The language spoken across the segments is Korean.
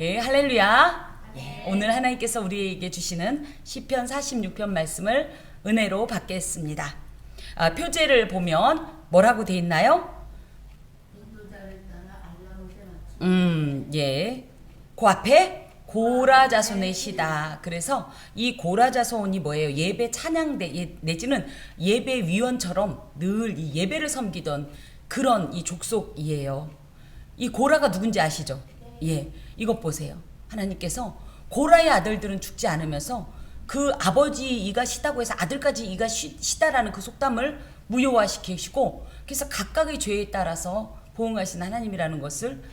예, 할렐루야. 예, 오늘 하나님께서 우리에게 주시는 시편 46편 말씀을 은혜로 받겠습니다. 표제를 보면 뭐라고 돼 있나요? 예. 그 앞에 고라 자손의 시다. 그래서 이 고라 자손이 뭐예요? 예배 찬양대 내지는 예배 위원처럼 늘 이 예배를 섬기던 그런 이 족속이에요. 이 고라가 누군지 아시죠? 예. 이것 보세요. 하나님께서 고라의 아들들은 죽지 않으면서 그 아버지 이가 시다고 해서 아들까지 이가 시다라는 그 속담을 무효화시키시고, 그래서 각각의 죄에 따라서 보응하신 하나님이라는 것을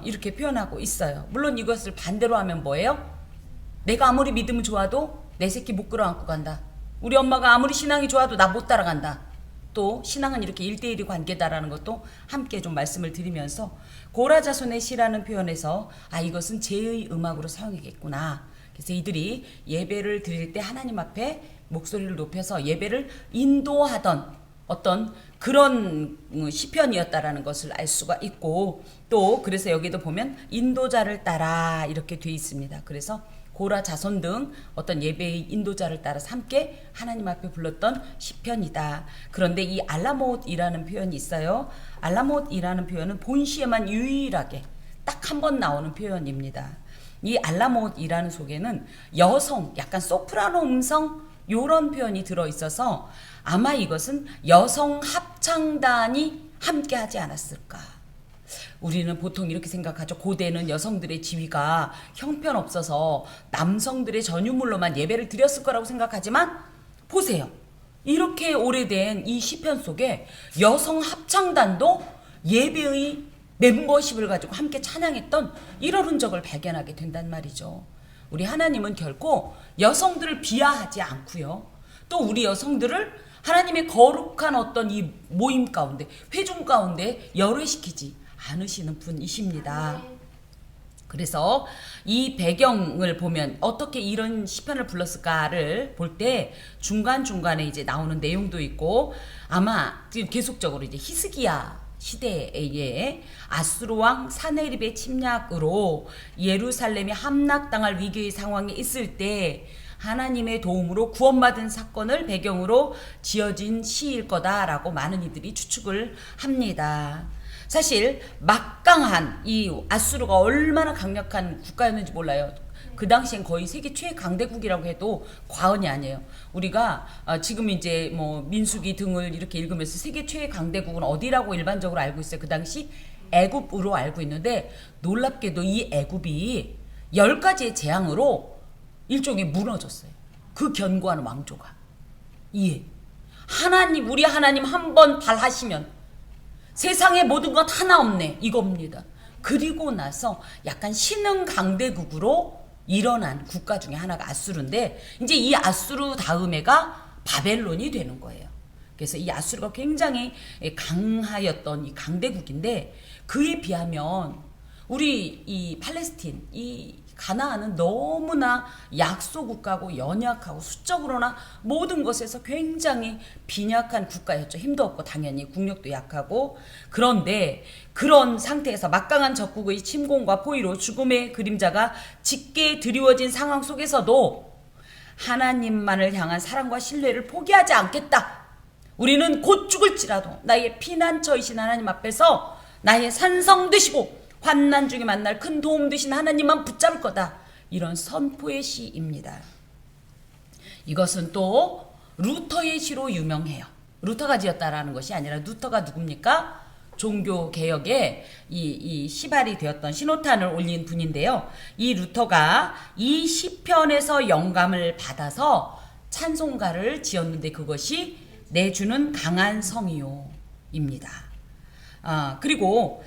이렇게 표현하고 있어요. 물론 이것을 반대로 하면 뭐예요? 내가 아무리 믿음이 좋아도 내 새끼 못 끌어안고 간다. 우리 엄마가 아무리 신앙이 좋아도 나 못 따라간다. 또 신앙은 이렇게 1대1의 관계다라는 것도 함께 좀 말씀을 드리면서, 고라 자손의 시라는 표현에서 이것은 제의 음악으로 사용하겠구나. 그래서 이들이 예배를 드릴 때 하나님 앞에 목소리를 높여서 예배를 인도하던 어떤 그런 시편이었다라는 것을 알 수가 있고, 또 그래서 여기도 보면 인도자를 따라 이렇게 돼 있습니다. 그래서 고라 자손 등 어떤 예배의 인도자를 따라서 함께 하나님 앞에 불렀던 시편이다. 그런데 이 알라못이라는 표현이 있어요. 알라못이라는 표현은 본시에만 유일하게 딱 한 번 나오는 표현입니다. 이 알라못이라는 속에는 여성, 약간 소프라노 음성 요런 표현이 들어있어서 아마 이것은 여성 합창단이 함께 하지 않았을까. 우리는 보통 이렇게 생각하죠. 고대는 여성들의 지위가 형편없어서 남성들의 전유물로만 예배를 드렸을 거라고 생각하지만, 보세요. 이렇게 오래된 이 시편 속에 여성 합창단도 예배의 멤버십을 가지고 함께 찬양했던 이런 흔적을 발견하게 된단 말이죠. 우리 하나님은 결코 여성들을 비하하지 않고요. 또 우리 여성들을 하나님의 거룩한 어떤 이 모임 가운데, 회중 가운데 열외시키지 않으시는 분이십니다. 그래서 이 배경을 보면 어떻게 이런 시편을 불렀을까를 볼 때 중간중간에 이제 나오는 내용도 있고, 아마 계속적으로 이제 히스기야 시대에 아수르 왕 사네립의 침략으로 예루살렘이 함락당할 위기의 상황에 있을 때 하나님의 도움으로 구원받은 사건을 배경으로 지어진 시일 거다라고 많은 이들이 추측을 합니다. 사실 막강한 이 아수르가 얼마나 강력한 국가였는지 몰라요. 그 당시엔 거의 세계 최강대국이라고 해도 과언이 아니에요. 우리가 지금 이제 뭐 민수기 등을 이렇게 읽으면서 세계 최강대국은 어디라고 일반적으로 알고 있어요. 그 당시 애굽으로 알고 있는데, 놀랍게도 이 애굽이 10가지의 재앙으로 일종의 무너졌어요. 그 견고한 왕조가. 예. 하나님, 우리 하나님 한 번 발하시면 세상의 모든 것 하나 없네, 이겁니다. 그리고 나서 약간 신흥 강대국으로 일어난 국가 중에 하나가 아수르인데, 이제 이 아수르 다음에가 바벨론이 되는 거예요. 그래서 이 아수르가 굉장히 강하였던 이 강대국인데, 그에 비하면 우리 이 팔레스틴, 이 가나안은 너무나 약소국가고 연약하고 수적으로나 모든 것에서 굉장히 빈약한 국가였죠. 힘도 없고 당연히 국력도 약하고. 그런데 그런 상태에서 막강한 적국의 침공과 포위로 죽음의 그림자가 짙게 드리워진 상황 속에서도 하나님만을 향한 사랑과 신뢰를 포기하지 않겠다. 우리는 곧 죽을지라도 나의 피난처이신 하나님 앞에서 나의 산성 되시고 환난 중에 만날 큰 도움 되신 하나님만 붙잡을 거다. 이런 선포의 시입니다. 이것은 또 루터의 시로 유명해요. 루터가 지었다라는 것이 아니라, 루터가 누굽니까? 종교개혁에 이 시발이 되었던 신호탄을 올린 분인데요. 이 루터가 이 시편에서 영감을 받아서 찬송가를 지었는데, 그것이 내주는 강한 성이요입니다. 그리고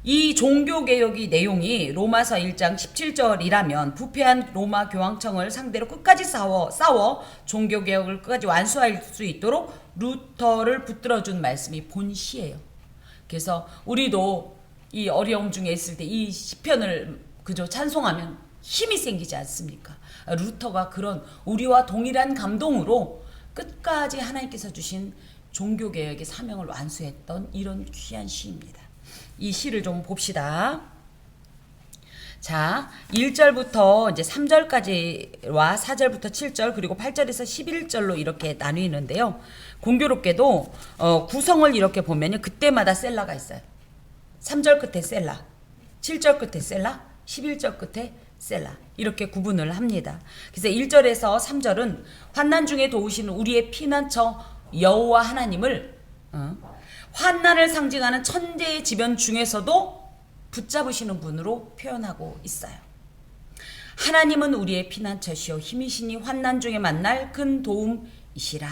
이 종교개혁의 내용이 로마서 1장 17절이라면 부패한 로마 교황청을 상대로 끝까지 싸워 종교개혁을 끝까지 완수할 수 있도록 루터를 붙들어준 말씀이 본시예요. 그래서 우리도 이 어려움 중에 있을 때 이 시편을 그저 찬송하면 힘이 생기지 않습니까? 루터가 그런 우리와 동일한 감동으로 끝까지 하나님께서 주신 종교개혁의 사명을 완수했던 이런 귀한 시입니다. 이 시를 좀 봅시다. 자, 1절부터 이제 3절까지와 4절부터 7절 그리고 8절에서 11절로 이렇게 나뉘는데요. 공교롭게도 구성을 이렇게 보면요. 그때마다 셀라가 있어요. 3절 끝에 셀라, 7절 끝에 셀라, 11절 끝에 셀라 이렇게 구분을 합니다. 그래서 1절에서 3절은 환난 중에 도우시는 우리의 피난처 여호와 하나님을 환난을 상징하는 천대의 지변 중에서도 붙잡으시는 분으로 표현하고 있어요. 하나님은 우리의 피난처시오 힘이시니 환난 중에 만날 큰 도움이시라.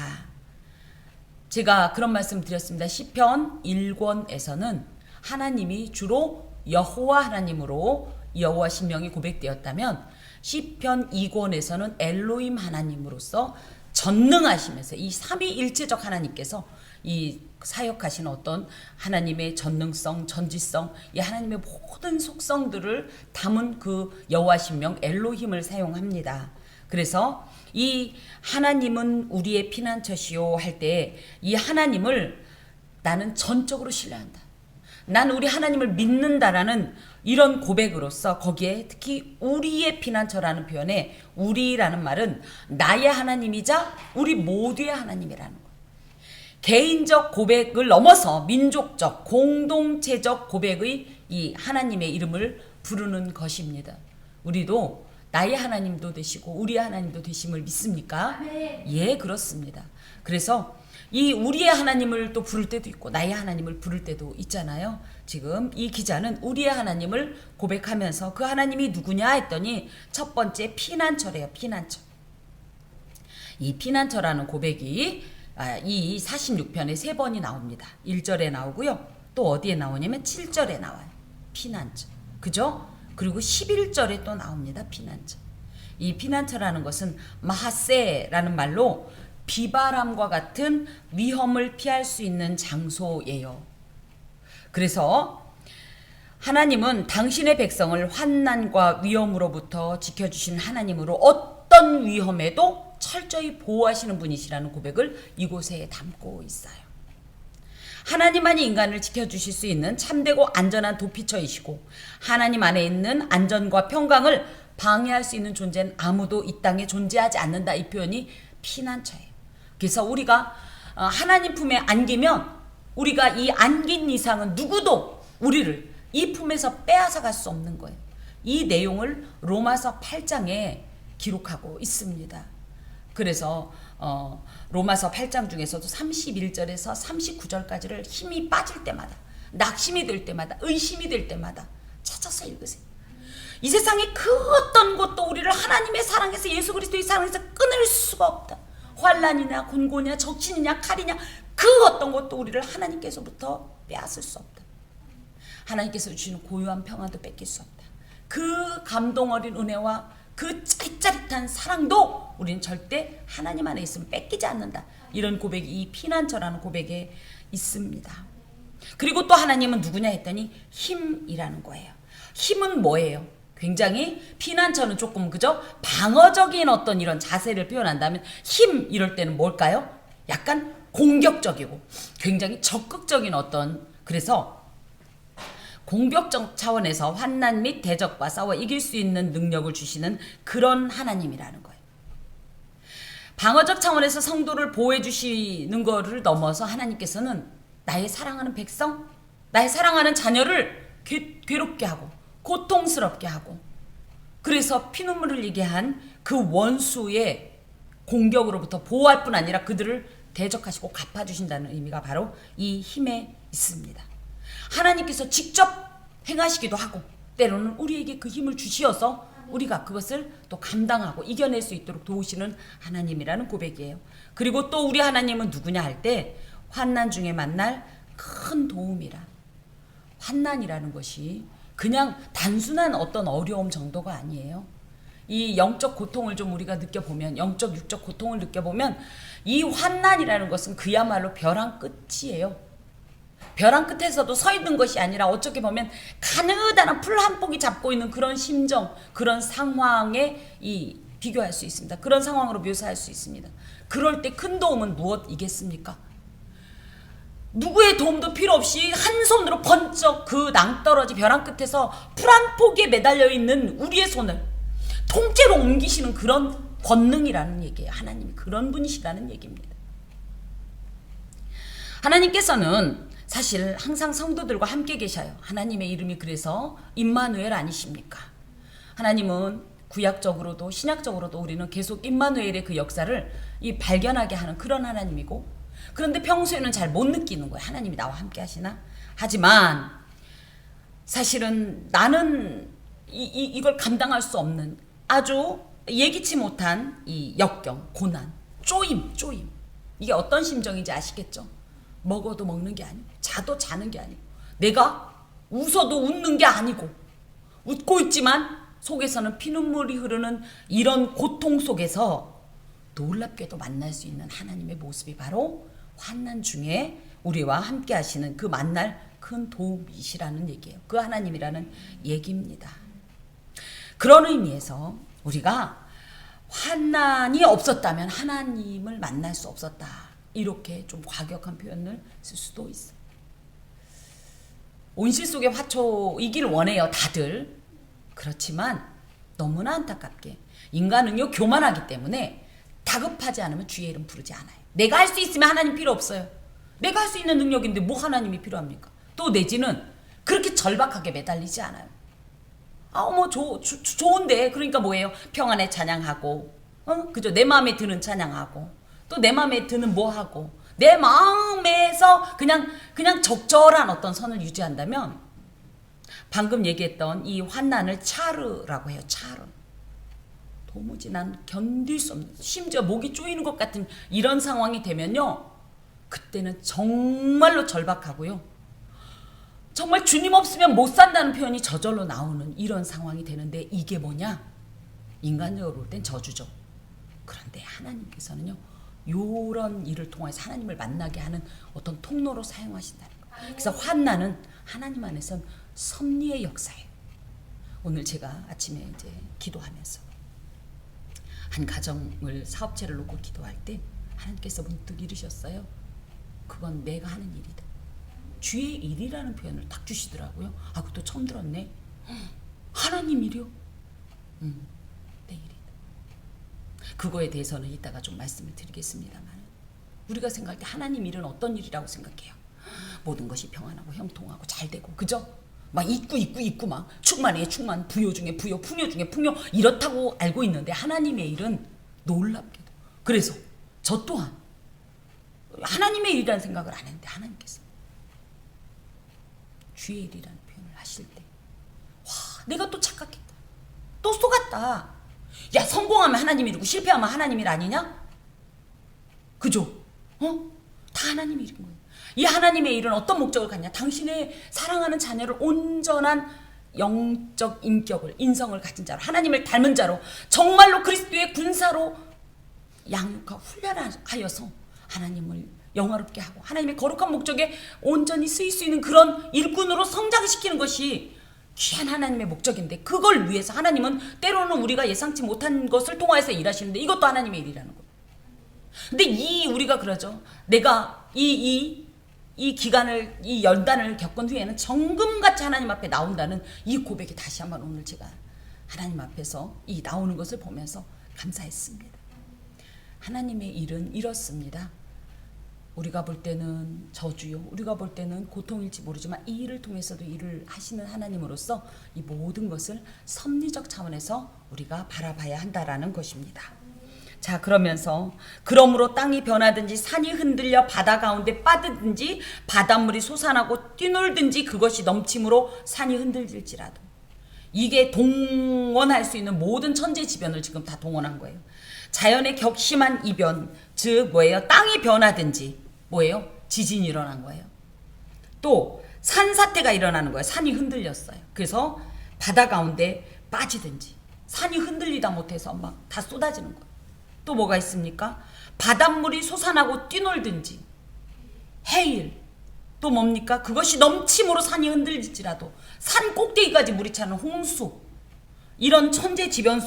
제가 그런 말씀 드렸습니다. 시편 1권에서는 하나님이 주로 여호와 하나님으로 여호와 신명이 고백되었다면 시편 2권에서는 엘로힘 하나님으로서 전능하시면서 이 삼위일체적 하나님께서 이 사역하시는 어떤 하나님의 전능성, 전지성, 이 하나님의 모든 속성들을 담은 그 여호와 신명 엘로힘을 사용합니다. 그래서 이 하나님은 우리의 피난처시오 할 때 이 하나님을 나는 전적으로 신뢰한다. 난 우리 하나님을 믿는다라는 이런 고백으로서 거기에 특히 우리의 피난처라는 표현에 우리라는 말은 나의 하나님이자 우리 모두의 하나님이라는 거예요. 개인적 고백을 넘어서 민족적, 공동체적 고백의 이 하나님의 이름을 부르는 것입니다. 우리도 나의 하나님도 되시고 우리의 하나님도 되심을 믿습니까? 네. 예, 그렇습니다. 그래서 이 우리의 하나님을 또 부를 때도 있고 나의 하나님을 부를 때도 있잖아요. 지금 이 기자는 우리의 하나님을 고백하면서 그 하나님이 누구냐 했더니 첫 번째 피난처래요. 피난처. 이 피난처라는 고백이 이 46편에 3번이 나옵니다. 1절에 나오고요. 또 어디에 나오냐면 7절에 나와요. 피난처. 그죠? 그리고 11절에 또 나옵니다. 피난처. 이 피난처라는 것은 마하세라는 말로 비바람과 같은 위험을 피할 수 있는 장소예요. 그래서 하나님은 당신의 백성을 환난과 위험으로부터 지켜주신 하나님으로 어떤 위험에도 철저히 보호하시는 분이시라는 고백을 이곳에 담고 있어요. 하나님만이 인간을 지켜주실 수 있는 참되고 안전한 도피처이시고 하나님 안에 있는 안전과 평강을 방해할 수 있는 존재는 아무도 이 땅에 존재하지 않는다. 이 표현이 피난처예요. 그래서 우리가 하나님 품에 안기면 우리가 이 안긴 이상은 누구도 우리를 이 품에서 빼앗아 갈 수 없는 거예요. 이 내용을 로마서 8장에 기록하고 있습니다. 그래서 로마서 8장 중에서도 31절에서 39절까지를 힘이 빠질 때마다 낙심이 될 때마다 의심이 될 때마다 찾아서 읽으세요. 이 세상에 그 어떤 것도 우리를 하나님의 사랑에서 예수 그리스도의 사랑에서 끊을 수가 없다. 환난이냐 곤고냐 적신이냐 칼이냐 그 어떤 것도 우리를 하나님께서부터 빼앗을 수 없다. 하나님께서 주시는 고요한 평안도 뺏길 수 없다. 그 감동 어린 은혜와 그 짜릿짜릿한 사랑도 우리는 절대 하나님 안에 있으면 뺏기지 않는다. 이런 고백이 이 피난처라는 고백에 있습니다. 그리고 또 하나님은 누구냐 했더니 힘이라는 거예요. 힘은 뭐예요? 굉장히 피난처는 조금 그죠? 방어적인 어떤 이런 자세를 표현한다면 힘 이럴 때는 뭘까요? 약간 공격적이고 굉장히 적극적인 어떤 그래서 공격적 차원에서 환난 및 대적과 싸워 이길 수 있는 능력을 주시는 그런 하나님이라는 거예요. 방어적 차원에서 성도를 보호해 주시는 거를 넘어서 하나님께서는 나의 사랑하는 백성, 나의 사랑하는 자녀를 괴롭게 하고 고통스럽게 하고 그래서 피눈물을 흘리게 한 그 원수의 공격으로부터 보호할 뿐 아니라 그들을 대적하시고 갚아주신다는 의미가 바로 이 힘에 있습니다. 하나님께서 직접 행하시기도 하고 때로는 우리에게 그 힘을 주시어서 우리가 그것을 또 감당하고 이겨낼 수 있도록 도우시는 하나님이라는 고백이에요. 그리고 또 우리 하나님은 누구냐 할 때 환난 중에 만날 큰 도움이라. 환난이라는 것이 그냥 단순한 어떤 어려움 정도가 아니에요. 이 영적 고통을 좀 우리가 느껴보면 영적 육적 고통을 느껴보면 이 환난이라는 것은 그야말로 벼랑 끝이에요. 벼랑 끝에서도 서 있는 것이 아니라 어떻게 보면 가느다란 풀 한 포기 잡고 있는 그런 심정, 그런 상황에 비교할 수 있습니다. 그런 상황으로 묘사할 수 있습니다. 그럴 때 큰 도움은 무엇이겠습니까? 누구의 도움도 필요 없이 한 손으로 번쩍 그 낭떠러지 벼랑 끝에서 풀 한 포기에 매달려 있는 우리의 손을 통째로 옮기시는 그런 권능이라는 얘기예요. 하나님이 그런 분이시라는 얘기입니다. 하나님께서는 사실 항상 성도들과 함께 계셔요. 하나님의 이름이 그래서 임마누엘 아니십니까? 하나님은 구약적으로도 신약적으로도 우리는 계속 임마누엘의 그 역사를 발견하게 하는 그런 하나님이고, 그런데 평소에는 잘 못 느끼는 거예요. 하나님이 나와 함께 하시나? 하지만 사실은 나는 이걸 감당할 수 없는 아주 예기치 못한 이 역경, 고난, 쪼임. 이게 어떤 심정인지 아시겠죠? 먹어도 먹는 게 아니고, 자도 자는 게 아니고, 내가 웃어도 웃는 게 아니고, 웃고 있지만 속에서는 피눈물이 흐르는 이런 고통 속에서 놀랍게도 만날 수 있는 하나님의 모습이 바로 환난 중에 우리와 함께 하시는 그 만날 큰 도움이시라는 얘기예요. 그 하나님이라는 얘기입니다. 그런 의미에서 우리가 환난이 없었다면 하나님을 만날 수 없었다, 이렇게 좀 과격한 표현을 쓸 수도 있어요. 온실 속의 화초이길 원해요, 다들. 그렇지만 너무나 안타깝게 인간은요 교만하기 때문에 다급하지 않으면 주의 이름 부르지 않아요. 내가 할 수 있으면 하나님 필요 없어요. 내가 할 수 있는 능력인데 뭐 하나님이 필요합니까? 또 내지는 그렇게 절박하게 매달리지 않아요. 좋은데, 그러니까 뭐예요? 평안에 찬양하고, 그죠? 내 마음에 드는 찬양하고, 또 내 마음에 드는 뭐 하고, 내 마음에서 그냥 적절한 어떤 선을 유지한다면, 방금 얘기했던 이 환난을 차르라고 해요. 차르. 도무지 난 견딜 수 없는, 심지어 목이 쪼이는 것 같은 이런 상황이 되면요, 그때는 정말로 절박하고요, 정말 주님 없으면 못 산다는 표현이 저절로 나오는 이런 상황이 되는데, 이게 뭐냐? 인간적으로 볼 땐 저주죠. 그런데 하나님께서는요, 요런 일을 통해서 하나님을 만나게 하는 어떤 통로로 사용하신다는 거예요. 그래서 환난은 하나님 안에선 섭리의 역사예요. 오늘 제가 아침에 이제 기도하면서 한 가정을, 사업체를 놓고 기도할 때 하나님께서 문득 이르셨어요. 그건 내가 하는 일이다. 주의 일이라는 표현을 딱 주시더라고요. 그것도 처음 들었네. 하나님 일이요? 내 일이다. 그거에 대해서는 이따가 좀 말씀을 드리겠습니다만, 우리가 생각할 때 하나님 일은 어떤 일이라고 생각해요? 모든 것이 평안하고 형통하고 잘 되고, 그죠? 막 있고 막 충만해 충만, 부요 중에 부요, 풍요 중에 풍요, 이렇다고 알고 있는데 하나님의 일은 놀랍게도, 그래서 저 또한 하나님의 일이라는 생각을 안 했는데 하나님께서 주의 일이라는 표현을 하실 때, 와, 내가 또 착각했다, 또 속았다. 야, 성공하면 하나님 일이고 실패하면 하나님 일 아니냐? 그죠? 다 하나님 일인 거예요. 이 하나님의 일은 어떤 목적을 갖냐? 당신의 사랑하는 자녀를 온전한 영적 인격을, 인성을 가진 자로, 하나님을 닮은 자로, 정말로 그리스도의 군사로 양육하고 훈련하여서 하나님을 영화롭게 하고 하나님의 거룩한 목적에 온전히 쓰일 수 있는 그런 일꾼으로 성장시키는 것이 귀한 하나님의 목적인데, 그걸 위해서 하나님은 때로는 우리가 예상치 못한 것을 통하여서 일하시는데, 이것도 하나님의 일이라는 거예요. 근데 우리가 그러죠. 내가 이 기간을, 이 연단을 겪은 후에는 정금같이 하나님 앞에 나온다는 이 고백이 다시 한번 오늘 제가 하나님 앞에서 나오는 것을 보면서 감사했습니다. 하나님의 일은 이렇습니다. 우리가 볼 때는 저주요, 우리가 볼 때는 고통일지 모르지만 이 일을 통해서도 일을 하시는 하나님으로서 이 모든 것을 섭리적 차원에서 우리가 바라봐야 한다라는 것입니다. 자, 그러면서 그러므로 땅이 변하든지 산이 흔들려 바다 가운데 빠지든지 바닷물이 솟아나고 뛰놀든지 그것이 넘침으로 산이 흔들릴지라도, 이게 동원할 수 있는 모든 천재지변을 지금 다 동원한 거예요. 자연의 격심한 이변, 즉 뭐예요? 땅이 변하든지, 뭐예요? 지진이 일어난 거예요. 또 산사태가 일어나는 거예요. 산이 흔들렸어요. 그래서 바다 가운데 빠지든지, 산이 흔들리다 못해서 막 다 쏟아지는 거예요. 또 뭐가 있습니까? 바닷물이 솟아나고 뛰놀든지, 해일, 또 뭡니까? 그것이 넘침으로 산이 흔들릴지라도, 산 꼭대기까지 물이 차는 홍수, 이런 천재지변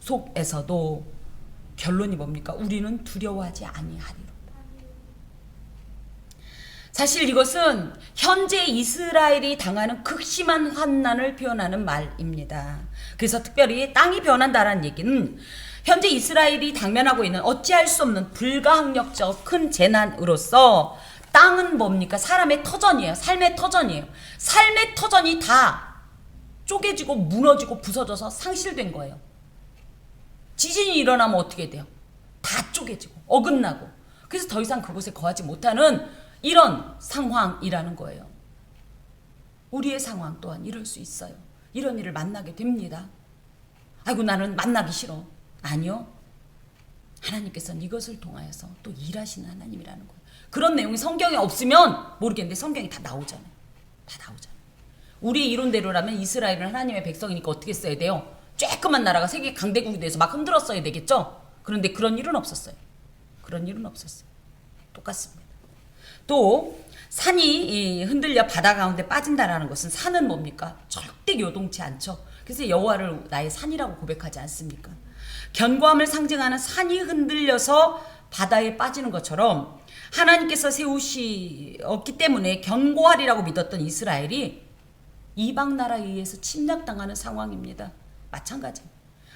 속에서도 결론이 뭡니까? 우리는 두려워하지 아니하리로다. 사실 이것은 현재 이스라엘이 당하는 극심한 환난을 표현하는 말입니다. 그래서 특별히 땅이 변한다라는 얘기는 현재 이스라엘이 당면하고 있는 어찌할 수 없는 불가항력적 큰 재난으로서 땅은 뭡니까? 사람의 터전이에요. 삶의 터전이에요. 삶의 터전이 다 쪼개지고 무너지고 부서져서 상실된 거예요. 지진이 일어나면 어떻게 돼요? 다 쪼개지고 어긋나고, 그래서 더 이상 그곳에 거하지 못하는 이런 상황이라는 거예요. 우리의 상황 또한 이럴 수 있어요. 이런 일을 만나게 됩니다. 아이고 나는 만나기 싫어. 아니요. 하나님께서는 이것을 통하여서 또 일하시는 하나님이라는 거예요. 그런 내용이 성경에 없으면 모르겠는데 성경이 다 나오잖아요. 다 나오잖아요. 우리의 이론대로라면 이스라엘은 하나님의 백성이니까 어떻게 써야 돼요? 쬐끄만 나라가 세계 강대국이 돼서 막 흔들었어야 되겠죠? 그런데 그런 일은 없었어요. 그런 일은 없었어요. 똑같습니다. 또 산이 흔들려 바다 가운데 빠진다라는 것은, 산은 뭡니까? 절대 요동치 않죠. 그래서 여호와를 나의 산이라고 고백하지 않습니까? 견고함을 상징하는 산이 흔들려서 바다에 빠지는 것처럼 하나님께서 세우시었기 때문에 견고하리라고 믿었던 이스라엘이 이방 나라에 의해서 침략당하는 상황입니다. 마찬가지.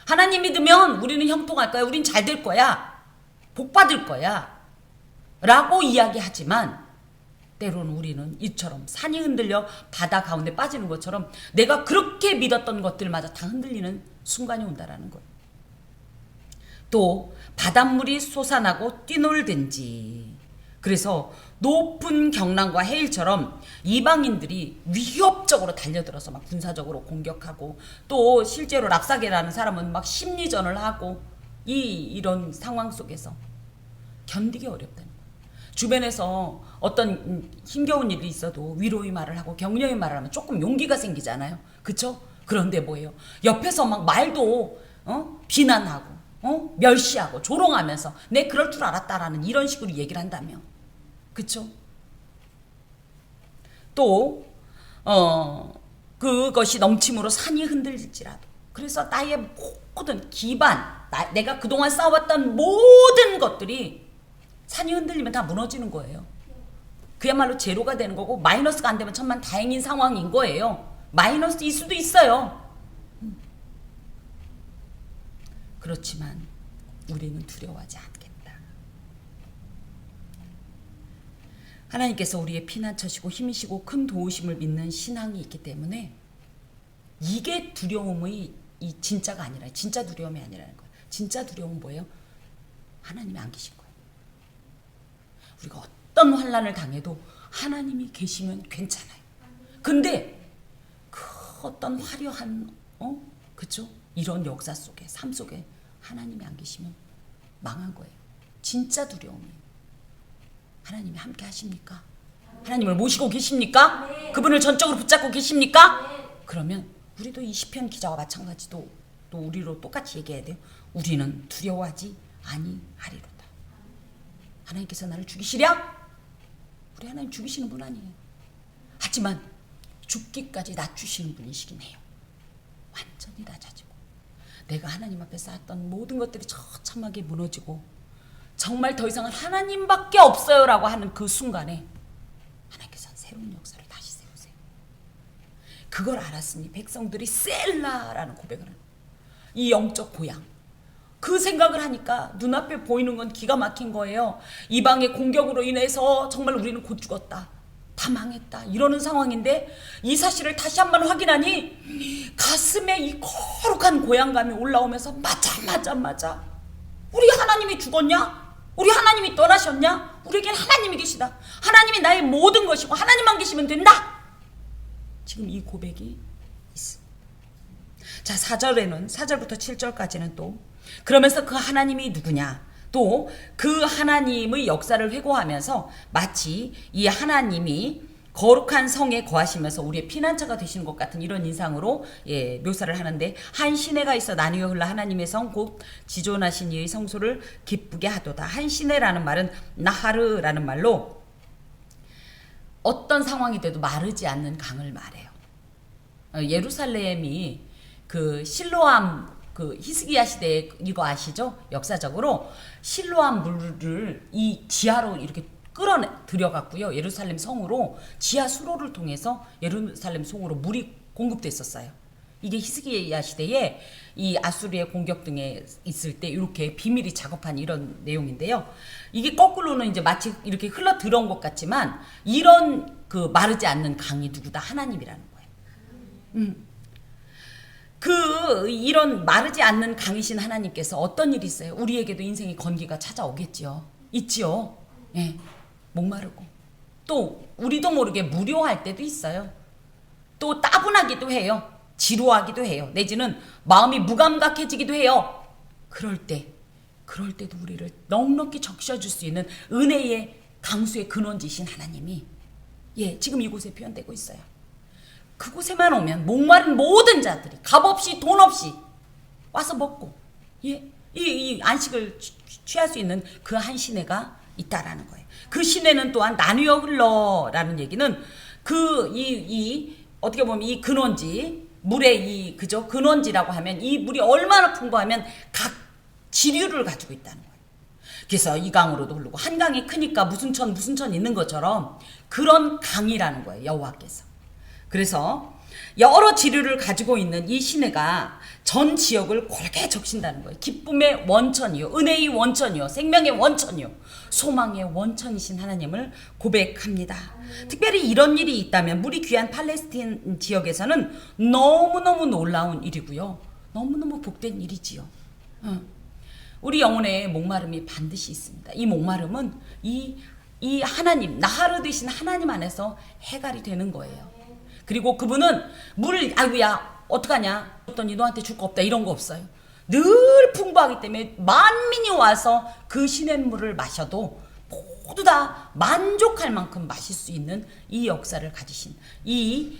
하나님 믿으면 우리는 형통할 거야. 우린 잘 될 거야. 복 받을 거야. 라고 이야기하지만 때로는 우리는 이처럼 산이 흔들려 바다 가운데 빠지는 것처럼 내가 그렇게 믿었던 것들마저 다 흔들리는 순간이 온다라는 거예요. 또 바닷물이 솟아나고 뛰놀든지, 그래서 높은 경랑과 해일처럼 이방인들이 위협적으로 달려들어서 막 군사적으로 공격하고, 또 실제로 랍사게라는 사람은 막 심리전을 하고, 이런 상황 속에서 견디기 어렵다는 거예요. 주변에서 어떤 힘겨운 일이 있어도 위로의 말을 하고 격려의 말을 하면 조금 용기가 생기잖아요. 그쵸? 그런데 뭐예요? 옆에서 막 말도 비난하고 멸시하고 조롱하면서 내 그럴 줄 알았다라는 이런 식으로 얘기를 한다며. 그쵸? 또 그것이 넘침으로 산이 흔들릴지라도, 그래서 나의 모든 기반, 내가 그동안 쌓아왔던 모든 것들이 산이 흔들리면 다 무너지는 거예요. 그야말로 제로가 되는 거고, 마이너스가 안 되면 천만 다행인 상황인 거예요. 마이너스일 수도 있어요. 그렇지만 우리는 두려워하지 않겠다. 하나님께서 우리의 피난처시고 힘이시고 큰 도우심을 믿는 신앙이 있기 때문에 이게 두려움의 이 진짜가 아니라, 진짜 두려움이 아니라는 거예요. 진짜 두려움은 뭐예요? 하나님이 안 계신 거예요. 우리가 어떤 환난을 당해도 하나님이 계시면 괜찮아요. 근데 그 어떤 화려한 그쵸? 이런 역사 속에, 삶 속에 하나님이 안 계시면 망한 거예요. 진짜 두려움이에요. 하나님이 함께 하십니까? 하나님을 모시고 계십니까? 네. 그분을 전적으로 붙잡고 계십니까? 네. 그러면 우리도 이 시편 기자와 마찬가지도 또 우리로 똑같이 얘기해야 돼요. 우리는 두려워하지 아니하리로다. 하나님께서 나를 죽이시랴? 우리 하나님 죽이시는 분 아니에요. 하지만 죽기까지 낮추시는 분이시긴 해요. 완전히 낮아지고 내가 하나님 앞에 쌓았던 모든 것들이 처참하게 무너지고 정말 더 이상은 하나님밖에 없어요 라고 하는 그 순간에 하나님께서는 새로운 역사를 다시 세우세요. 그걸 알았으니 백성들이 셀라라는 고백을 하는, 이 영적 고향, 그 생각을 하니까 눈앞에 보이는 건 기가 막힌 거예요. 이방의 공격으로 인해서 정말 우리는 곧 죽었다, 다 망했다, 이러는 상황인데 이 사실을 다시 한번 확인하니 가슴에 이 거룩한 고향감이 올라오면서 맞아 우리 하나님이 죽었냐? 우리 하나님이 떠나셨냐? 우리에겐 하나님이 계시다. 하나님이 나의 모든 것이고 하나님만 계시면 된다. 지금 이 고백이 있어. 자, 4절부터 7절까지는 또 그러면서 그 하나님이 누구냐, 또 그 하나님의 역사를 회고하면서 마치 이 하나님이 거룩한 성에 거하시면서 우리의 피난처가 되시는 것 같은 이런 인상으로 묘사를 하는데, 한 시내가 있어 나뉘어 흘러 하나님의 성 곧 지존하신 이의 성소를 기쁘게 하도다. 한 시내라는 말은 나하르라는 말로 어떤 상황이 돼도 마르지 않는 강을 말해요. 예루살렘이 그 실로암, 그 히스기야 시대에 이거 아시죠? 역사적으로 실로암 물을 이 지하로 이렇게 끌어들여갔고요. 예루살렘 성으로 지하 수로를 통해서 예루살렘 성으로 물이 공급됐었어요. 이게 히스기야 시대에 이 아수르의 공격 등에 있을 때 이렇게 비밀이 작업한 이런 내용인데요. 이게 거꾸로는 이제 마치 이렇게 흘러 들어온 것 같지만 이런 그 마르지 않는 강이 누구다? 하나님이라는 거예요. 이런 마르지 않는 강이신 하나님께서 어떤 일이 있어요? 우리에게도 인생의 건기가 찾아오겠지요. 있지요. 예. 목마르고. 또 우리도 모르게 무료할 때도 있어요. 또 따분하기도 해요. 지루하기도 해요. 내지는 마음이 무감각해지기도 해요. 그럴 때도 우리를 넉넉히 적셔줄 수 있는 은혜의 강수의 근원지신 하나님이 지금 이곳에 표현되고 있어요. 그곳에만 오면 목마른 모든 자들이 값없이 돈 없이 와서 먹고 이 안식을 취할 수 있는 그 한 시내가 있다라는 거예요. 그 시내는 또한 나뉘어 흘러라는 얘기는 어떻게 보면 이 근원지 물의 근원지라고 하면 이 물이 얼마나 풍부하면 각 지류를 가지고 있다는 거예요. 그래서 이 강으로도 흐르고 한강이 크니까 무슨 천 있는 것처럼 그런 강이라는 거예요. 여호와께서. 그래서 여러 지류를 가지고 있는 이 시내가 전 지역을 고르게 적신다는 거예요. 기쁨의 원천이요, 은혜의 원천이요, 생명의 원천이요, 소망의 원천이신 하나님을 고백합니다. 특별히 이런 일이 있다면 물이 귀한 팔레스틴 지역에서는 너무너무 놀라운 일이고요. 너무너무 복된 일이지요. 우리 영혼에 목마름이 반드시 있습니다. 이 목마름은 이 하나님, 나하르 되신 하나님 안에서 해갈이 되는 거예요. 그리고 그분은 아이고야 어떡하냐, 어떠니 너한테 줄 거 없다 이런 거 없어요. 늘 풍부하기 때문에 만민이 와서 그 시냇물을 마셔도 모두 다 만족할 만큼 마실 수 있는 이 역사를 가지신 이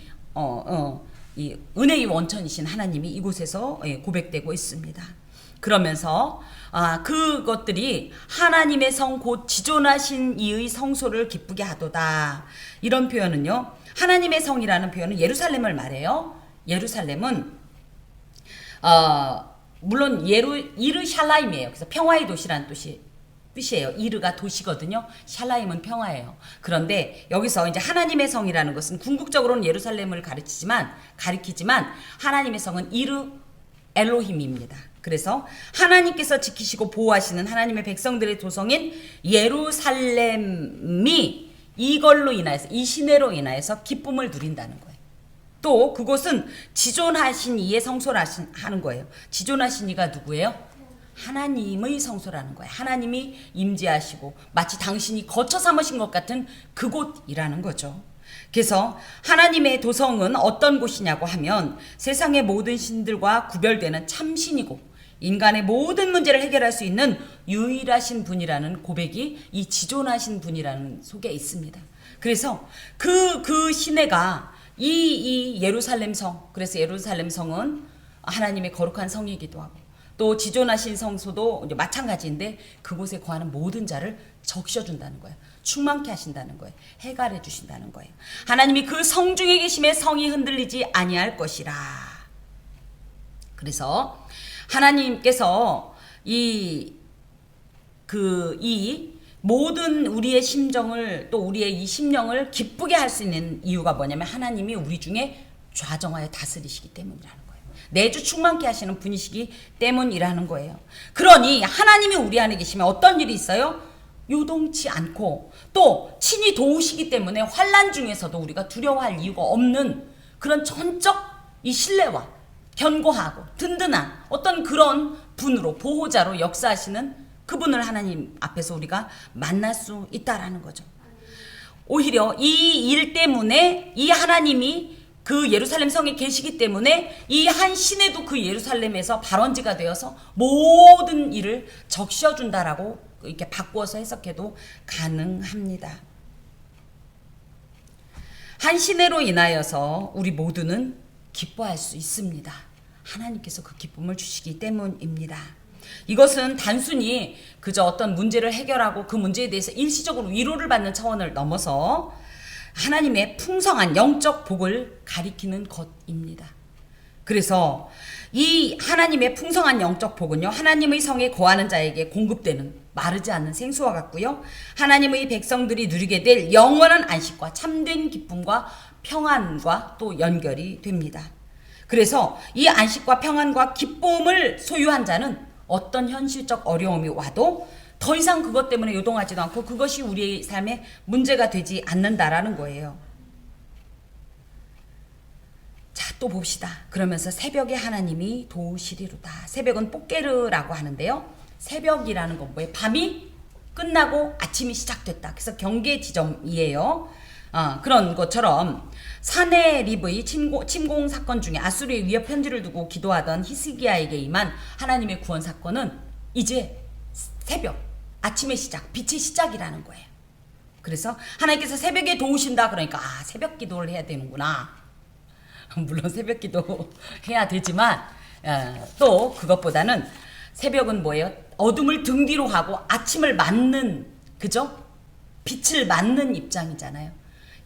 은혜의 원천이신 하나님이 이곳에서 고백되고 있습니다. 그러면서 그것들이 하나님의 성 곧 지존하신 이의 성소를 기쁘게 하도다. 이런 표현은요, 하나님의 성이라는 표현은 예루살렘을 말해요. 예루살렘은 물론 이르 샬라임이에요. 그래서 평화의 도시라는 뜻이에요. 이르가 도시거든요. 샬라임은 평화예요. 그런데 여기서 이제 하나님의 성이라는 것은 궁극적으로는 예루살렘을 가리키지만 하나님의 성은 이르 엘로힘입니다. 그래서 하나님께서 지키시고 보호하시는 하나님의 백성들의 도성인 예루살렘이 이걸로 인하여서, 이 시내로 인하여서 기쁨을 누린다는 거예요. 또 그곳은 지존하신 이의 성소라는 거예요. 지존하신 이가 누구예요? 하나님의 성소라는 거예요. 하나님이 임재하시고 마치 당신이 거처 삼으신 것 같은 그곳이라는 거죠. 그래서 하나님의 도성은 어떤 곳이냐고 하면 세상의 모든 신들과 구별되는 참신이고 인간의 모든 문제를 해결할 수 있는 유일하신 분이라는 고백이 이 지존하신 분이라는 속에 있습니다. 그래서 그 시내가 이 예루살렘 성, 그래서 예루살렘 성은 하나님의 거룩한 성이기도 하고 또 지존하신 성소도 이제 마찬가지인데 그곳에 거하는 모든 자를 적셔준다는 거예요. 충만케 하신다는 거예요. 해갈해 주신다는 거예요. 하나님이 그 성 중에 계심에 성이 흔들리지 아니할 것이라. 그래서 하나님께서 이 모든 우리의 심정을 또 우리의 이 심령을 기쁘게 할 수 있는 이유가 뭐냐면 하나님이 우리 중에 좌정하여 다스리시기 때문이라는 거예요. 내주 충만케 하시는 분이시기 때문이라는 거예요. 그러니 하나님이 우리 안에 계시면 어떤 일이 있어요? 요동치 않고 또 친히 도우시기 때문에 환난 중에서도 우리가 두려워할 이유가 없는 그런 전적 이 신뢰와 견고하고 든든한 어떤 그런 분으로 보호자로 역사하시는 그분을 하나님 앞에서 우리가 만날 수 있다라는 거죠. 오히려 이 일 때문에 이 하나님이 그 예루살렘 성에 계시기 때문에 이 한 시내도 그 예루살렘에서 발원지가 되어서 모든 일을 적셔준다라고 이렇게 바꾸어서 해석해도 가능합니다. 한 시내로 인하여서 우리 모두는 기뻐할 수 있습니다. 하나님께서 그 기쁨을 주시기 때문입니다. 이것은 단순히 그저 어떤 문제를 해결하고 그 문제에 대해서 일시적으로 위로를 받는 차원을 넘어서 하나님의 풍성한 영적 복을 가리키는 것입니다. 그래서 이 하나님의 풍성한 영적 복은요, 하나님의 성에 거하는 자에게 공급되는 마르지 않는 생수와 같고요, 하나님의 백성들이 누리게 될 영원한 안식과 참된 기쁨과 평안과 또 연결이 됩니다. 그래서 이 안식과 평안과 기쁨을 소유한 자는 어떤 현실적 어려움이 와도 더 이상 그것 때문에 요동하지도 않고 그것이 우리의 삶에 문제가 되지 않는다라는 거예요. 자, 또 봅시다. 그러면서 새벽에 하나님이 도우시리로다. 새벽은 뽀케르라고 하는데요. 새벽이라는 건 뭐예요? 밤이 끝나고 아침이 시작됐다. 그래서 경계 지점이에요. 그런 것처럼 사네립의 침공 사건 중에 아수르의 위협 편지를 두고 기도하던 히스기야에게 임한 하나님의 구원 사건은 이제 새벽, 아침의 시작, 빛의 시작이라는 거예요. 그래서 하나님께서 새벽에 도우신다 그러니까 새벽 기도를 해야 되는구나. 물론 새벽 기도 해야 되지만 또 그것보다는 새벽은 뭐예요? 어둠을 등 뒤로 하고 아침을 맞는, 그죠? 빛을 맞는 입장이잖아요.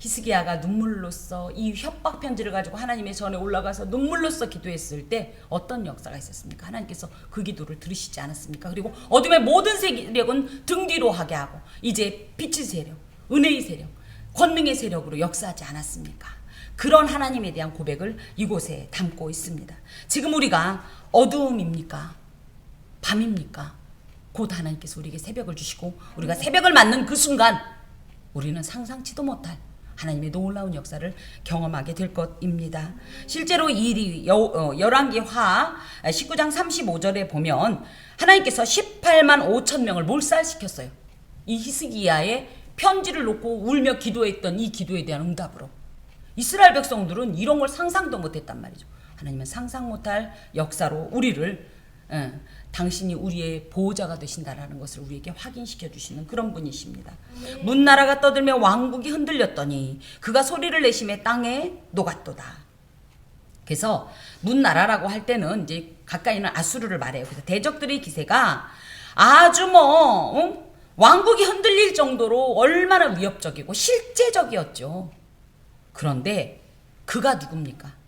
히스기야가 눈물로써 이 협박 편지를 가지고 하나님의 전에 올라가서 눈물로써 기도했을 때 어떤 역사가 있었습니까? 하나님께서 그 기도를 들으시지 않았습니까? 그리고 어둠의 모든 세력은 등 뒤로 하게 하고 이제 빛의 세력, 은혜의 세력, 권능의 세력으로 역사하지 않았습니까? 그런 하나님에 대한 고백을 이곳에 담고 있습니다. 지금 우리가 어두움입니까? 밤입니까? 곧 하나님께서 우리에게 새벽을 주시고 우리가 새벽을 맞는 그 순간 우리는 상상치도 못할 하나님의 놀라운 역사를 경험하게 될 것입니다. 실제로 이 열왕기하 19장 35절에 보면 하나님께서 18만 5천 명을 몰살시켰어요. 이 히스기야의 편지를 놓고 울며 기도했던 이 기도에 대한 응답으로. 이스라엘 백성들은 이런 걸 상상도 못했단 말이죠. 하나님은 상상 못할 역사로 우리를 당신이 우리의 보호자가 되신다라는 것을 우리에게 확인시켜 주시는 그런 분이십니다. 문나라가 떠들며 왕국이 흔들렸더니 그가 소리를 내심에 땅에 녹았도다. 그래서 문나라라고 할 때는 이제 가까이 있는 아수르를 말해요. 그래서 대적들의 기세가 아주 왕국이 흔들릴 정도로 얼마나 위협적이고 실제적이었죠. 그런데 그가 누굽니까?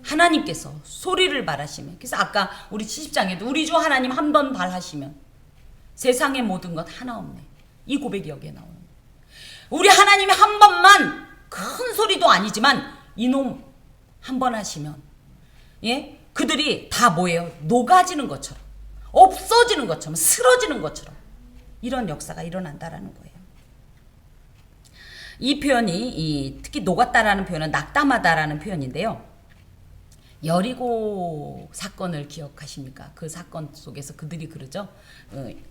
하나님께서 소리를 발하시면, 그래서 아까 우리 70장에도 우리 주 하나님 한 번 발하시면 세상의 모든 것 하나 없네, 이 고백이 여기에 나오는 거예요. 우리 하나님이 한 번만, 큰 소리도 아니지만 이놈 한 번 하시면 그들이 다 뭐예요? 녹아지는 것처럼, 없어지는 것처럼, 쓰러지는 것처럼 이런 역사가 일어난다라는 거예요. 이 표현이 특히 녹았다라는 표현은 낙담하다라는 표현인데요. 여리고 사건을 기억하십니까? 그 사건 속에서 그들이 그러죠.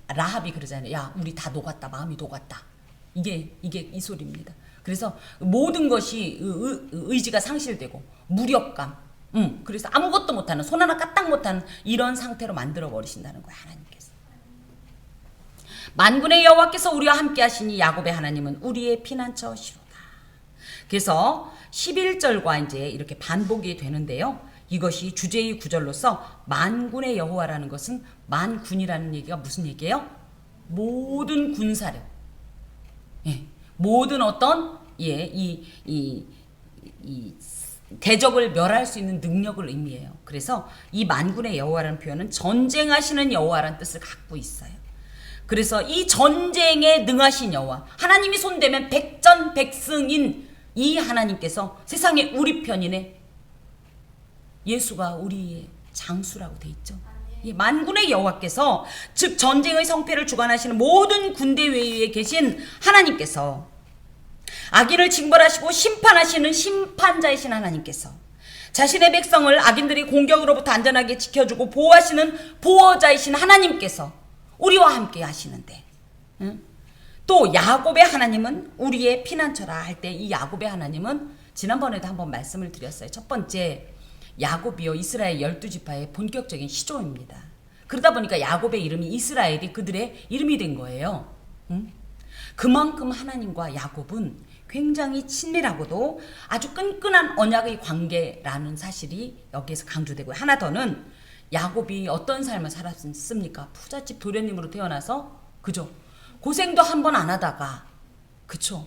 라합이 그러잖아요. 야, 우리 다 녹았다. 마음이 녹았다. 이게 이 소리입니다. 그래서 모든 것이 의지가 상실되고 무력감, 그래서 아무것도 못하는, 손 하나 까딱 못하는 이런 상태로 만들어 버리신다는 거예요. 하나님께서. 만군의 여호와께서 우리와 함께 하시니 야곱의 하나님은 우리의 피난처시로다. 그래서 11절과 이제 이렇게 반복이 되는데요. 이것이 주제의 구절로서 만군의 여호와라는 것은, 만군이라는 얘기가 무슨 얘기예요? 모든 군사력, 모든 어떤 이 대적을 멸할 수 있는 능력을 의미해요. 그래서 이 만군의 여호와라는 표현은 전쟁하시는 여호와라는 뜻을 갖고 있어요. 그래서 이 전쟁에 능하신 여호와, 하나님이 손대면 백전백승인 이 하나님께서 세상에 우리 편이네. 예수가 우리의 장수라고 돼 있죠. 만군의 여호와께서, 즉 전쟁의 성패를 주관하시는 모든 군대 외에 계신 하나님께서, 악인을 징벌하시고 심판하시는 심판자이신 하나님께서, 자신의 백성을 악인들이 공격으로부터 안전하게 지켜주고 보호하시는 보호자이신 하나님께서 우리와 함께 하시는데, 또 야곱의 하나님은 우리의 피난처라 할 때 이 야곱의 하나님은 지난번에도 한번 말씀을 드렸어요. 첫 번째, 야곱이요, 이스라엘 12지파의 본격적인 시조입니다. 그러다 보니까 야곱의 이름이 이스라엘이 그들의 이름이 된 거예요. 그만큼 하나님과 야곱은 굉장히 친밀하고도 아주 끈끈한 언약의 관계라는 사실이 여기에서 강조되고요. 하나 더는 야곱이 어떤 삶을 살았습니까? 부잣집 도련님으로 태어나서, 그죠? 고생도 한 번 안 하다가, 그쵸?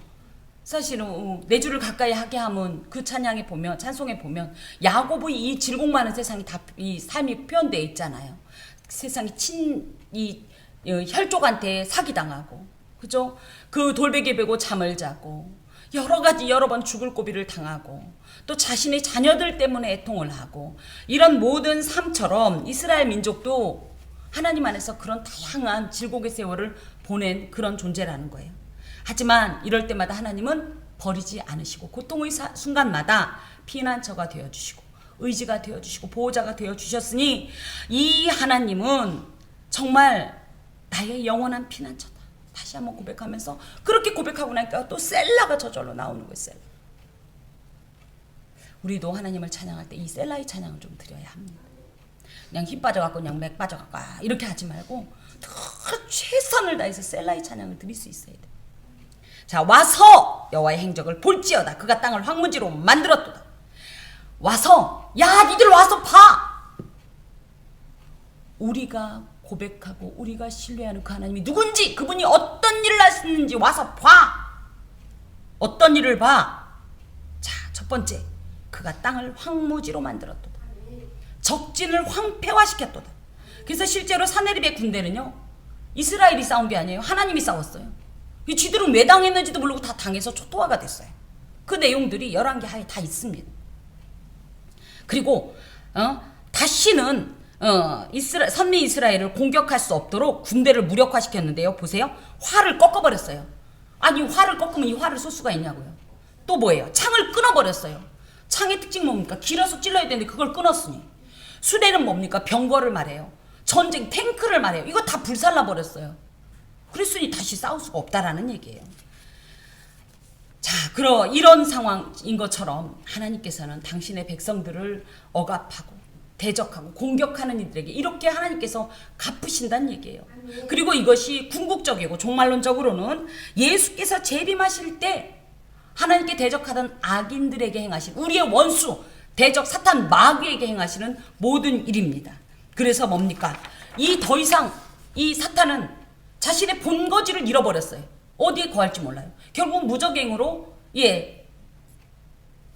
사실은 내 주를 가까이 하게 하면 그 찬양에 보면 찬송에 보면 야곱의 이 질곡 많은 세상이 다 이 삶이 표현되어 있잖아요. 세상이 이 혈족한테 사기당하고 그죠? 그 돌베개 베고 잠을 자고 여러 가지 여러 번 죽을 고비를 당하고 또 자신의 자녀들 때문에 애통을 하고 이런 모든 삶처럼 이스라엘 민족도 하나님 안에서 그런 다양한 질곡의 세월을 보낸 그런 존재라는 거예요. 하지만 이럴 때마다 하나님은 버리지 않으시고 고통의 순간마다 피난처가 되어주시고 의지가 되어주시고 보호자가 되어주셨으니 이 하나님은 정말 나의 영원한 피난처다. 다시 한번 고백하면서 그렇게 고백하고 나니까 또 셀라가 저절로 나오는 거예요. 셀라. 우리도 하나님을 찬양할 때 이 셀라의 찬양을 좀 드려야 합니다. 그냥 힘 빠져갖고 그냥 맥 빠져갖고 이렇게 하지 말고 더 최선을 다해서 셀라의 찬양을 드릴 수 있어야 돼. 자, 와서 여호와의 행적을 볼지어다. 그가 땅을 황무지로 만들었도다. 와서 야 니들 와서 봐. 우리가 고백하고 우리가 신뢰하는 그 하나님이 누군지 그분이 어떤 일을 하시는지 와서 봐. 어떤 일을 봐. 자, 첫 번째 그가 땅을 황무지로 만들었도다. 적진을 황폐화시켰도다. 그래서 실제로 사네립의 군대는요 이스라엘이 싸운 게 아니에요. 하나님이 싸웠어요. 이 쥐들은 왜 당했는지도 모르고 다 당해서 초토화가 됐어요. 그 내용들이 열왕기 하에 다 있습니다. 그리고 다시는 선미 이스라엘을 공격할 수 없도록 군대를 무력화시켰는데요. 보세요. 활을 꺾어버렸어요. 아니 활을 꺾으면 이 활을 쏠 수가 있냐고요. 또 뭐예요? 창을 끊어버렸어요. 창의 특징 뭡니까? 길어서 찔러야 되는데 그걸 끊었으니. 수레는 뭡니까? 병거를 말해요. 전쟁 탱크를 말해요. 이거 다 불살라버렸어요. 그랬으니 다시 싸울 수가 없다라는 얘기예요. 자, 이런 상황인 것처럼 하나님께서는 당신의 백성들을 억압하고 대적하고 공격하는 이들에게 이렇게 하나님께서 갚으신다는 얘기예요. 그리고 이것이 궁극적이고 종말론적으로는 예수께서 재림하실 때 하나님께 대적하던 악인들에게 행하신 우리의 원수 대적 사탄 마귀에게 행하시는 모든 일입니다. 그래서 뭡니까? 더 이상 이 사탄은 자신의 본거지를 잃어버렸어요. 어디에 거할지 몰라요. 결국 무적행으로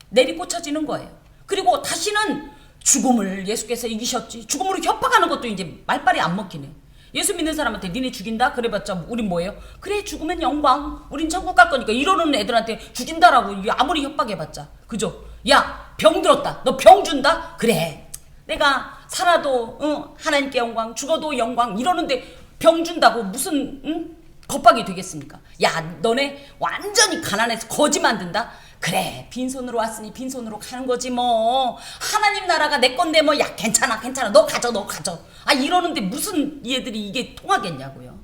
내리꽂혀지는 거예요. 그리고 다시는 죽음을 예수께서 이기셨지. 죽음으로 협박하는 것도 이제 말빨이 안 먹히네. 예수 믿는 사람한테 니네 죽인다? 그래봤자 우린 뭐예요? 그래 죽으면 영광. 우린 천국 갈 거니까 이러는 애들한테 죽인다라고 이게 아무리 협박해봤자. 그죠? 야 병 들었다. 너 병 준다? 그래. 내가 살아도 하나님께 영광 죽어도 영광 이러는데 병 준다고 무슨 겁박이 되겠습니까? 야 너네 완전히 가난해서 거지 만든다? 그래 빈손으로 왔으니 빈손으로 가는 거지 뭐. 하나님 나라가 내 건데 뭐 야 괜찮아 너 가져. 이러는데 무슨 얘들이 이게 통하겠냐고요.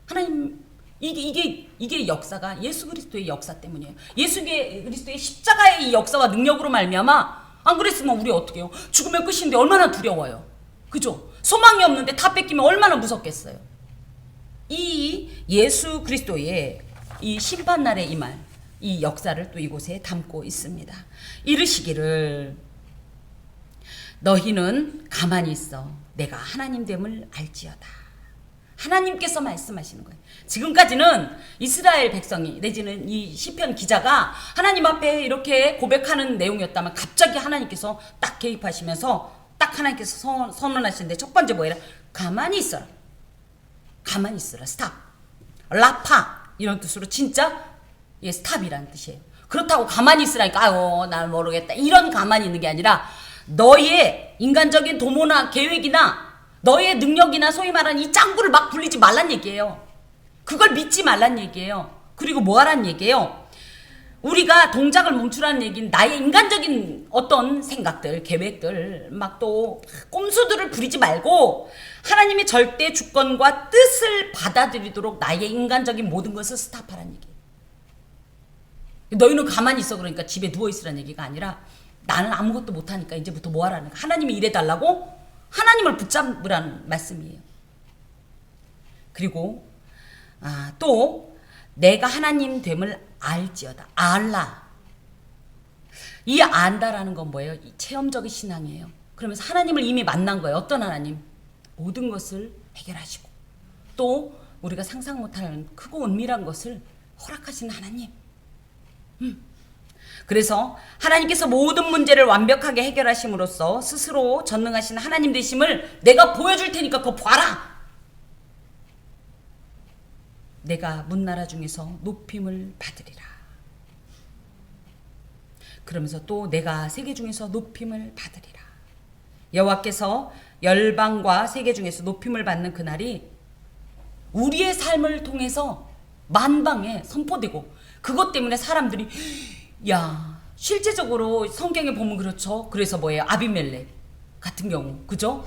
하나님 이게 역사가 예수 그리스도의 역사 때문이에요. 예수 그리스도의 십자가의 이 역사와 능력으로 말미암아 안 그랬으면 우리 어떻게 해요? 죽으면 끝인데 얼마나 두려워요. 그죠? 소망이 없는데 다 뺏기면 얼마나 무섭겠어요. 이 예수 그리스도의 이 심판날에 임할 이 역사를 또 이곳에 담고 있습니다. 이르시기를 너희는 가만히 있어 내가 하나님됨을 알지어다. 하나님께서 말씀하시는 거예요. 지금까지는 이스라엘 백성이 내지는 이 시편 기자가 하나님 앞에 이렇게 고백하는 내용이었다면 갑자기 하나님께서 딱 개입하시면서 딱 하나님께서 선언하시는데 첫 번째 뭐예요? 가만히 있어라. 스탑. 라파 이런 뜻으로 진짜 스탑이라는 뜻이에요. 그렇다고 가만히 있으라니까 난 모르겠다 이런 가만히 있는 게 아니라 너의 인간적인 도모나 계획이나 너의 능력이나 소위 말하는 이 짱구를 막 굴리지 말란 얘기예요. 그걸 믿지 말란 얘기예요. 그리고 뭐 하란 얘기예요? 우리가 동작을 멈추라는 얘기는 나의 인간적인 어떤 생각들, 계획들, 막 또 꼼수들을 부리지 말고 하나님의 절대 주권과 뜻을 받아들이도록 나의 인간적인 모든 것을 스탑하라는 얘기예요. 너희는 가만히 있어 그러니까 집에 누워있으라는 얘기가 아니라 나는 아무것도 못하니까 이제부터 뭐 하라는 거야. 하나님이 일해달라고 하나님을 붙잡으라는 말씀이에요. 그리고 또 내가 하나님 됨을 알지어다. 알라. 이 안다라는 건 뭐예요? 이 체험적인 신앙이에요. 그러면서 하나님을 이미 만난 거예요. 어떤 하나님? 모든 것을 해결하시고 또 우리가 상상 못하는 크고 은밀한 것을 허락하시는 하나님. 그래서 하나님께서 모든 문제를 완벽하게 해결하심으로써 스스로 전능하신 하나님 되심을 내가 보여줄 테니까 그거 봐라. 내가 문나라 중에서 높임을 받으리라. 그러면서 또 내가 세계 중에서 높임을 받으리라. 여호와께서 열방과 세계 중에서 높임을 받는 그날이 우리의 삶을 통해서 만방에 선포되고, 그것 때문에 사람들이 야, 실제적으로 성경에 보면 그렇죠. 그래서 뭐예요? 아비멜렉 같은 경우, 그죠?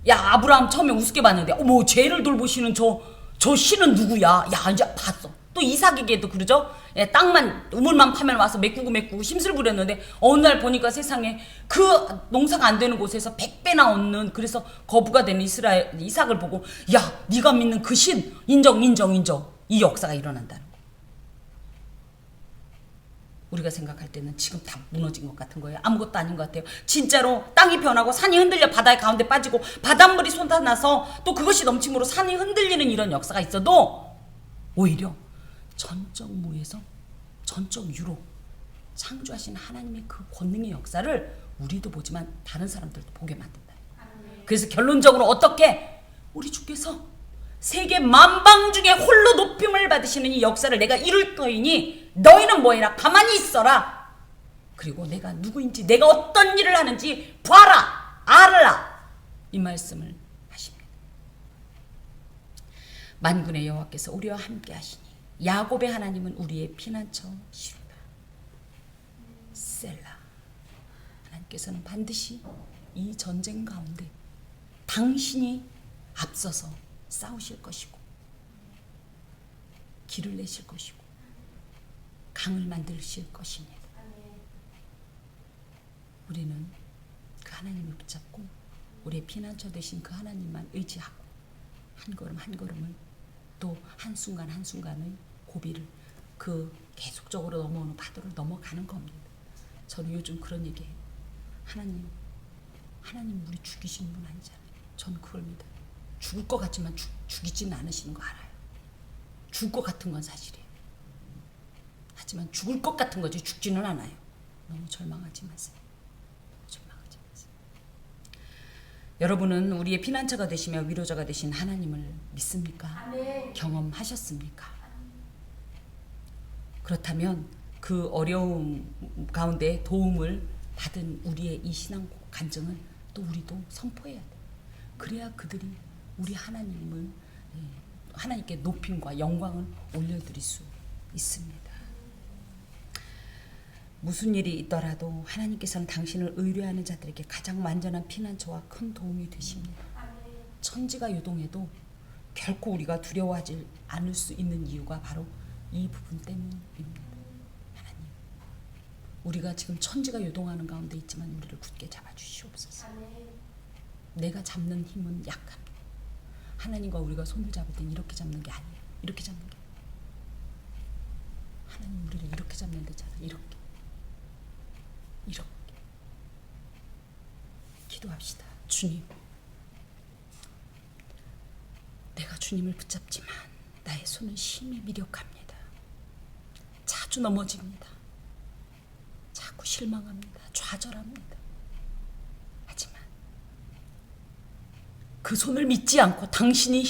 야, 아브라함 처음에 우습게 봤는데 어머, 죄를 돌보시는 저 신은 누구야? 야, 이제 봤어. 또 이삭에게도 그러죠. 예, 땅만 우물만 파면 와서 메꾸고 힘술 부렸는데 어느 날 보니까 세상에 그 농사가 안 되는 곳에서 100배나 얻는, 그래서 거부가 되는 이삭을 보고 야, 네가 믿는 그 신 인정. 이 역사가 일어난다는 거. 우리가 생각할 때는 지금 다 무너진 것 같은 거예요. 아무것도 아닌 것 같아요. 진짜로 땅이 변하고 산이 흔들려 바다의 가운데 빠지고 바닷물이 솟아나서 또 그것이 넘침으로 산이 흔들리는 이런 역사가 있어도 오히려 전적 무에서 전적 유로 창조하신 하나님의 그 권능의 역사를 우리도 보지만 다른 사람들도 보게 만든다. 그래서 결론적으로 어떻게 우리 주께서 세계 만방 중에 홀로 높임을 받으시는 이 역사를 내가 이룰 터이니 너희는 뭐해라? 가만히 있어라. 그리고 내가 누구인지, 내가 어떤 일을 하는지 봐라, 알아라. 이 말씀을 하십니다. 만군의 여호와께서 우리와 함께 하시니 야곱의 하나님은 우리의 피난처시로다. 셀라. 하나님께서는 반드시 이 전쟁 가운데 당신이 앞서서 싸우실 것이고 길을 내실 것이고 강을 만드실 것입니다. 우리는 그 하나님을 붙잡고 우리의 피난처 되신 그 하나님만 의지하고 한 걸음 한 걸음을, 또 한순간 한순간의 고비를, 그 계속적으로 넘어오는 파도를 넘어가는 겁니다. 저는 요즘 그런 얘기해요. 하나님 우리 죽이시는 분 아니잖아요. 저는 그걸 믿어요. 죽을 것 같지만 죽이지는 않으시는 거 알아요. 죽을 것 같은 건 사실이에요. 하지만 죽을 것 같은 거지 죽지는 않아요. 너무 절망하지 마세요. 절망하지 마세요. 여러분은 우리의 피난처가 되시며 위로자가 되신 하나님을 믿습니까? 아멘. 경험하셨습니까? 그렇다면 그 어려움 가운데 도움을 받은 우리의 이 신앙 간증을 또 우리도 선포해야 돼요. 그래야 그들이 우리 하나님께 높임과 영광을 올려드릴 수 있습니다. 무슨 일이 있더라도 하나님께서는 당신을 의뢰하는 자들에게 가장 완전한 피난처와 큰 도움이 되십니다. 천지가 요동해도 결코 우리가 두려워하지 않을 수 있는 이유가 바로 이 부분 때문입니다. 하나님, 우리가 지금 천지가 요동하는 가운데 있지만 우리를 굳게 잡아주시옵소서. 내가 잡는 힘은 약합니다. 하나님과 우리가 손을 잡을 땐 이렇게 잡는 게 아니에요. 이렇게 잡는 게 아니에요. 하나님 우리를 이렇게 잡는 데잖아. 이렇게 기도합시다. 주님, 내가 주님을 붙잡지만 나의 손은 심히 미력합니다. 자주 넘어집니다. 자꾸 실망합니다. 좌절합니다. 하지만 그 손을 믿지 않고 당신이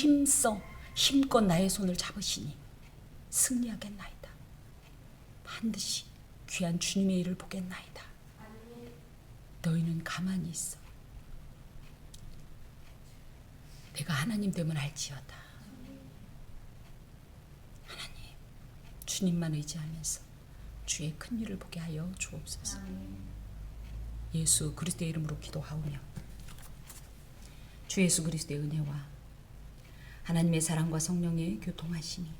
힘껏 나의 손을 잡으시니 승리하겠나이다. 반드시 귀한 주님의 일을 보겠나이다. 너희는 가만히 있어. 내가 하나님 됨을 알지어다. 하나님, 주님만 의지하면서 주의 큰 일을 보게 하여 주옵소서. 예수 그리스도의 이름으로 기도하오며 주 예수 그리스도의 은혜와 하나님의 사랑과 성령의 교통하시니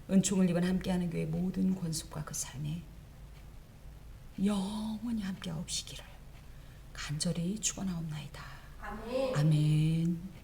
은총을 입은 함께하는 교회 모든 권속과 그 삶에 영원히 함께하옵시기를 간절히 축원하옵나이다. 아멘. 아멘.